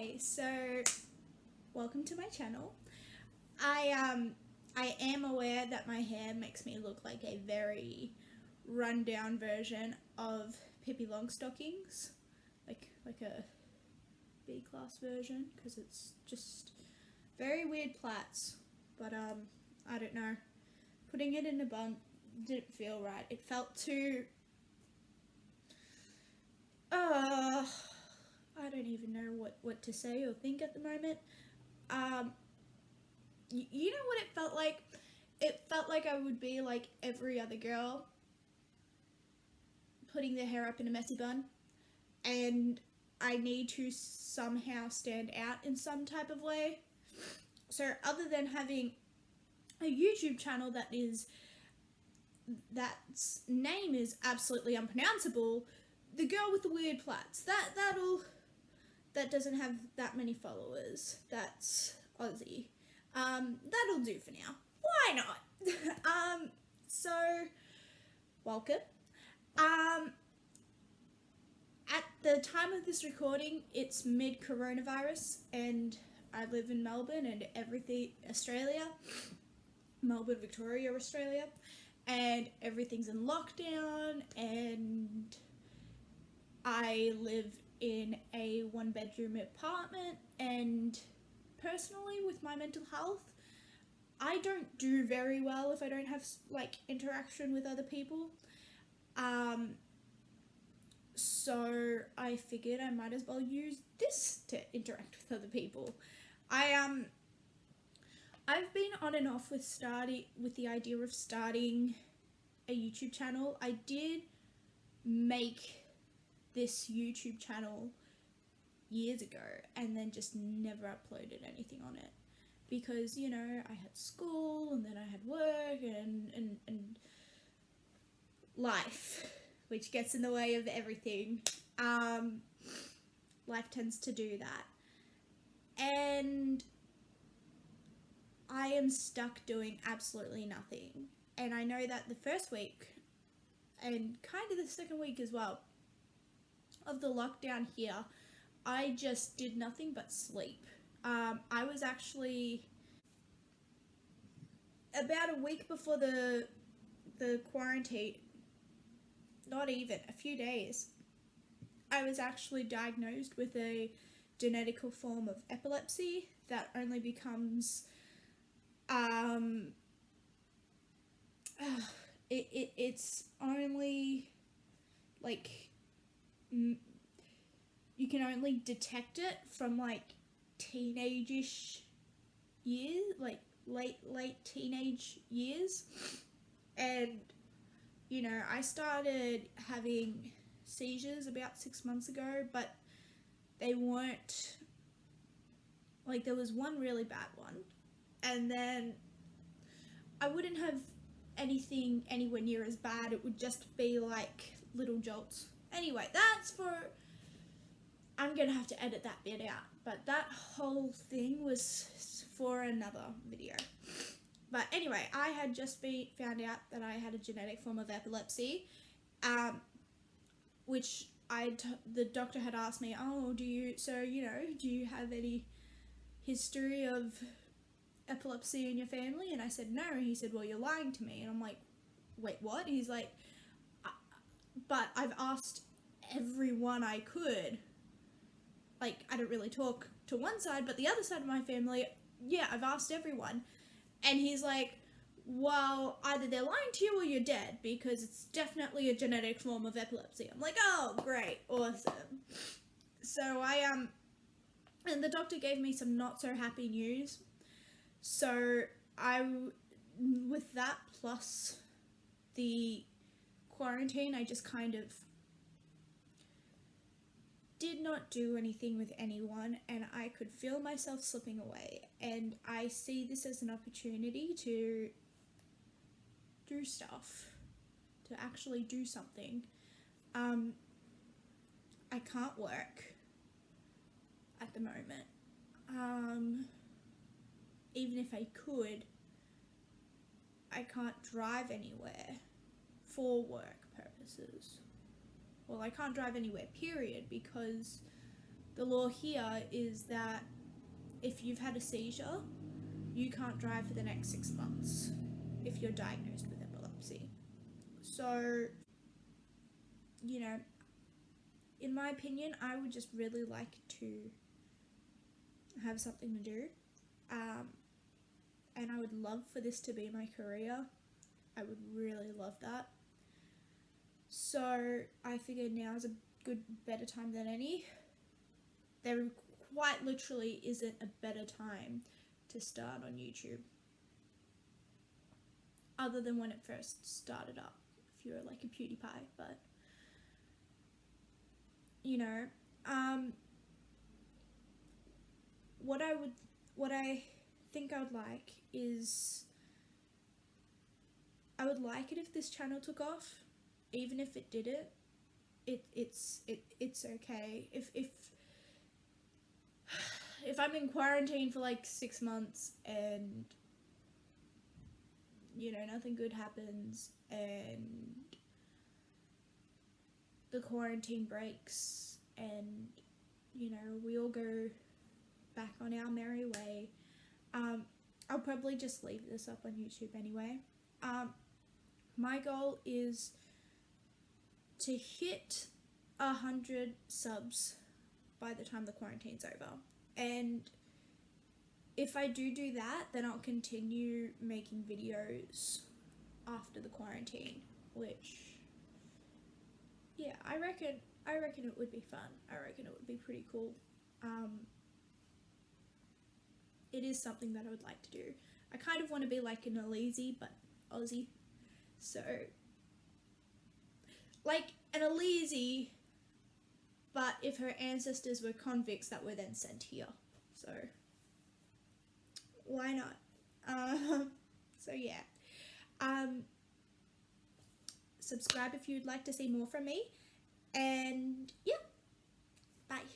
Hi, so welcome to my channel. I am aware that my hair makes me look like a very rundown version of Pippi Longstockings, like a B class version, because it's just very weird plaits. But I don't know. Putting it in a bun didn't feel right. It felt too I don't even know what to say or think at the moment. You know what it felt like? It felt like I would be like every other girl, putting their hair up in a messy bun, and I need to somehow stand out in some type of way. So other than having a YouTube channel that's name is absolutely unpronounceable, the girl with the weird plaits, that doesn't have that many followers. That's Aussie. That'll do for now. Why not? So welcome. At the time of this recording, it's mid-coronavirus, and I live in Melbourne and Australia, Melbourne, Victoria, Australia, and everything's in lockdown, and I live in a one-bedroom apartment, and personally, with my mental health, I don't do very well if I don't have interaction with other people. So I figured I might as well use this to interact with other people. I've been on and off with the idea of starting a YouTube channel. I did make this YouTube channel years ago and then just never uploaded anything on it because, you know, I had school and then I had work and life, which gets in the way of everything. Life tends to do that, and I am stuck doing absolutely nothing. And I know that the first week and kind of the second week as well of the lockdown here, I just did nothing but sleep. I was actually about a week before the quarantine, not even a few days, I was actually diagnosed with a genetical form of epilepsy that only becomes it's only like you can only detect it from teenage-ish years, late teenage years. And you know, I started having seizures about 6 months ago, but they weren't there was one really bad one, and then I wouldn't have anything anywhere near as bad. It would just be like little jolts. Anyway, I'm gonna have to edit that bit out, but that whole thing was for another video. But anyway, I had just found out that I had a genetic form of epilepsy, which the doctor had asked me, oh, do you have any history of epilepsy in your family? And I said no. He said, well, you're lying to me. And I'm like, wait, what? He's like, but I've asked everyone I could. I don't really talk to one side, but the other side of my family, yeah, I've asked everyone. And he's like, well, either they're lying to you or you're dead, because it's definitely a genetic form of epilepsy. I'm like, oh, great, awesome. So and the doctor gave me some not so happy news. So with that plus the quarantine, I just kind of did not do anything with anyone, and I could feel myself slipping away, and I see this as an opportunity to do stuff, to actually do something. I can't work at the moment. Even if I could, I can't drive anywhere for work purposes. Well, I can't drive anywhere, period, because the law here is that if you've had a seizure, you can't drive for the next 6 months if you're diagnosed with epilepsy. So, you know, in my opinion, I would just really like to have something to do. And I would love for this to be my career. I would really love that. So I figured now is a better time than any. There quite literally isn't a better time to start on YouTube, other than when it first started up, if you're like a PewDiePie. But you know, what I think I would like is, I would like it if this channel took off. Even if it didn't, it's okay. If I'm in quarantine for like 6 months and, you know, nothing good happens and the quarantine breaks and, you know, we all go back on our merry way, I'll probably just leave this up on YouTube anyway. My goal is to hit 100 subs by the time the quarantine's over. And if I do that, then I'll continue making videos after the quarantine, which, yeah, I reckon it would be fun. I reckon it would be pretty cool. It is something that I would like to do. I kind of want to be like an Alizé, but Aussie. So, like an Alizé, but if her ancestors were convicts that were then sent here. So, why not? So yeah. Subscribe if you'd like to see more from me. And yeah, bye.